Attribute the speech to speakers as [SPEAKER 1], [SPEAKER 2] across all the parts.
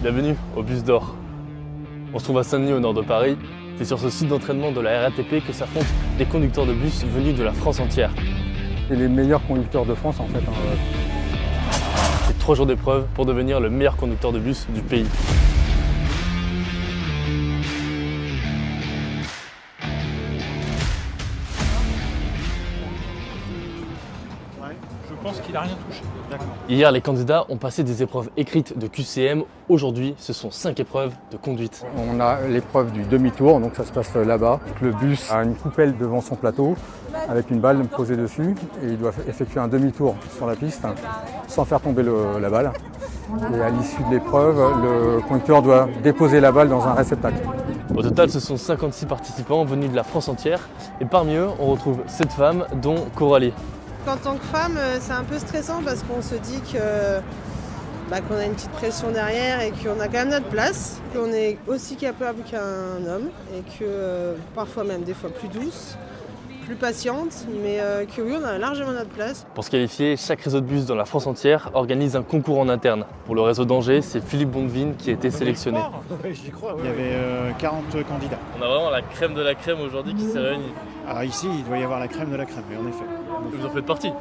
[SPEAKER 1] Bienvenue au Bus d'Or. On se trouve à Saint-Denis au nord de Paris. C'est sur ce site d'entraînement de la RATP que s'affrontent des conducteurs de bus venus de la France entière.
[SPEAKER 2] Et les meilleurs conducteurs de France en fait.
[SPEAKER 1] C'est 3 jours d'épreuve pour devenir le meilleur conducteur de bus du pays.
[SPEAKER 3] Je pense qu'il n'a rien touché.
[SPEAKER 1] Hier, les candidats ont passé des épreuves écrites de QCM. Aujourd'hui, ce sont 5 épreuves de conduite.
[SPEAKER 2] On a l'épreuve du demi-tour, donc ça se passe là-bas. Le bus a une coupelle devant son plateau avec une balle posée dessus et il doit effectuer un demi-tour sur la piste sans faire tomber la balle. Et à l'issue de l'épreuve, le conducteur doit déposer la balle dans un réceptacle.
[SPEAKER 1] Au total, ce sont 56 participants venus de la France entière et parmi eux, on retrouve 7 femmes, dont Coralie.
[SPEAKER 4] En tant que femme, c'est un peu stressant parce qu'on se dit qu'on a une petite pression derrière et qu'on a quand même notre place, qu'on est aussi capable qu'un homme et que parfois même des fois plus douce, plus patiente, mais que oui, on a largement notre place.
[SPEAKER 1] Pour se qualifier, chaque réseau de bus dans la France entière organise un concours en interne. Pour le réseau d'Angers, c'est Philippe Bondevine qui a été sélectionné.
[SPEAKER 3] J'y crois, oui. Il y avait 40 candidats.
[SPEAKER 1] On a vraiment la crème de la crème aujourd'hui qui s'est réunie.
[SPEAKER 3] Alors ici, il doit y avoir la crème de la crème, oui, en effet.
[SPEAKER 1] Vous en faites partie.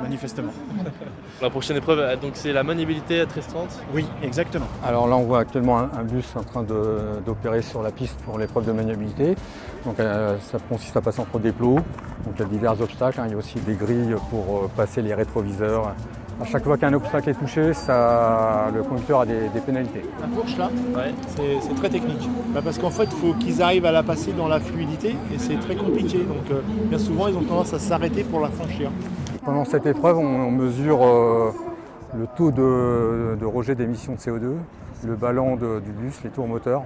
[SPEAKER 3] Manifestement.
[SPEAKER 1] La prochaine épreuve, donc c'est la maniabilité à restreinte.
[SPEAKER 3] Oui, exactement.
[SPEAKER 2] Alors là, on voit actuellement un bus en train d'opérer sur la piste pour l'épreuve de maniabilité. Donc ça consiste à passer entre des plots. Donc il y a divers obstacles, il y a aussi des grilles pour passer les rétroviseurs. À chaque fois qu'un obstacle est touché, le conducteur a des pénalités.
[SPEAKER 5] La fourche là,
[SPEAKER 1] Ouais.
[SPEAKER 5] c'est très technique. Parce qu'en fait, il faut qu'ils arrivent à la passer dans la fluidité et c'est très compliqué. Donc bien souvent, ils ont tendance à s'arrêter pour la franchir.
[SPEAKER 2] Pendant cette épreuve, on mesure le taux de rejet d'émissions de CO2, le ballon du bus, les tours moteurs,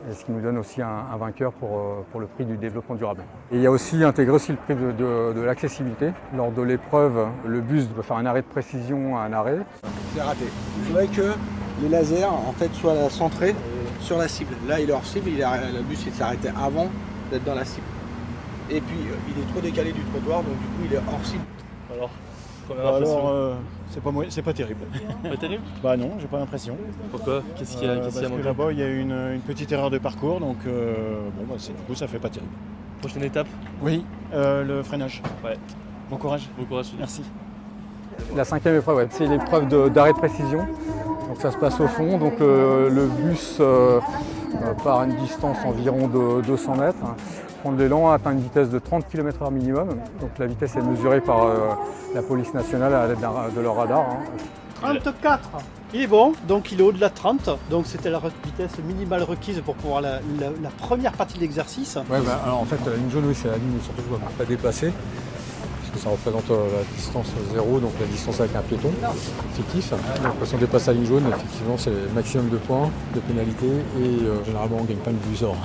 [SPEAKER 2] et ce qui nous donne aussi un vainqueur pour le prix du développement durable. Et il y a aussi intégré aussi le prix de l'accessibilité. Lors de l'épreuve, le bus doit faire un arrêt de précision à un arrêt.
[SPEAKER 6] C'est raté. Il faudrait que les lasers en fait soient centrés sur la cible. Là, il est hors cible, le bus il s'est arrêté avant d'être dans la cible. Et puis il est trop décalé du trottoir, donc du coup il est hors cible.
[SPEAKER 1] Alors, première impression.
[SPEAKER 3] Alors, c'est pas terrible.
[SPEAKER 1] Pas terrible.
[SPEAKER 3] Bah non, j'ai pas l'impression.
[SPEAKER 1] Pourquoi? Qu'est-ce qu'il y a
[SPEAKER 3] Parce que
[SPEAKER 1] manqué?
[SPEAKER 3] là-bas, il y a eu une petite erreur de parcours, donc du coup, ça fait pas terrible.
[SPEAKER 1] Prochaine étape.
[SPEAKER 3] Oui, le freinage.
[SPEAKER 1] Ouais.
[SPEAKER 3] Bon courage.
[SPEAKER 1] Bon courage.
[SPEAKER 3] Merci.
[SPEAKER 2] La 5e épreuve, c'est l'épreuve d'arrêt de précision. Donc ça se passe au fond. Donc le bus part à une distance environ de 200 mètres. Prendre l'élan, atteint une vitesse de 30 km/h minimum. Donc la vitesse est mesurée par la police nationale à l'aide de leur radar.
[SPEAKER 5] 34, il est bon, donc il est au-delà de 30. Donc c'était la vitesse minimale requise pour pouvoir la première partie de l'exercice.
[SPEAKER 2] Ouais, alors en fait, la ligne jaune, oui, c'est la ligne surtout qu'on ne peut pas dépasser. Puisque ça représente la distance 0, donc la distance avec un piéton fictif. Donc si on dépasse la ligne jaune, effectivement, c'est le maximum de points, de pénalités, et généralement on ne gagne pas le bus d'or.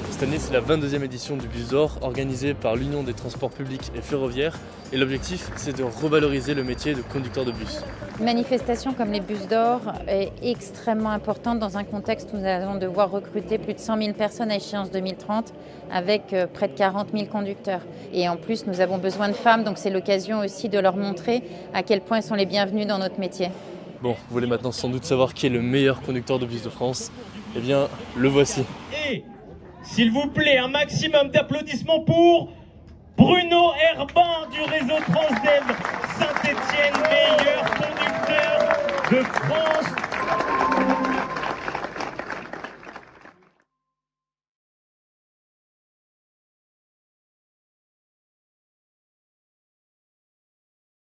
[SPEAKER 1] Cette année, c'est la 22e édition du Bus d'Or, organisée par l'Union des transports publics et ferroviaires. Et l'objectif, c'est de revaloriser le métier de conducteur de bus.
[SPEAKER 7] Une manifestation comme les Bus d'Or est extrêmement importante dans un contexte où nous allons devoir recruter plus de 100 000 personnes à échéance 2030 avec près de 40 000 conducteurs. Et en plus, nous avons besoin de femmes, donc c'est l'occasion aussi de leur montrer à quel point elles sont les bienvenues dans notre métier.
[SPEAKER 1] Bon, vous voulez maintenant sans doute savoir qui est le meilleur conducteur de bus de France? Eh bien, le voici.
[SPEAKER 8] Et s'il vous plaît, un maximum d'applaudissements pour Bruno Herbin du réseau Transdev Saint-Étienne, meilleur conducteur de France.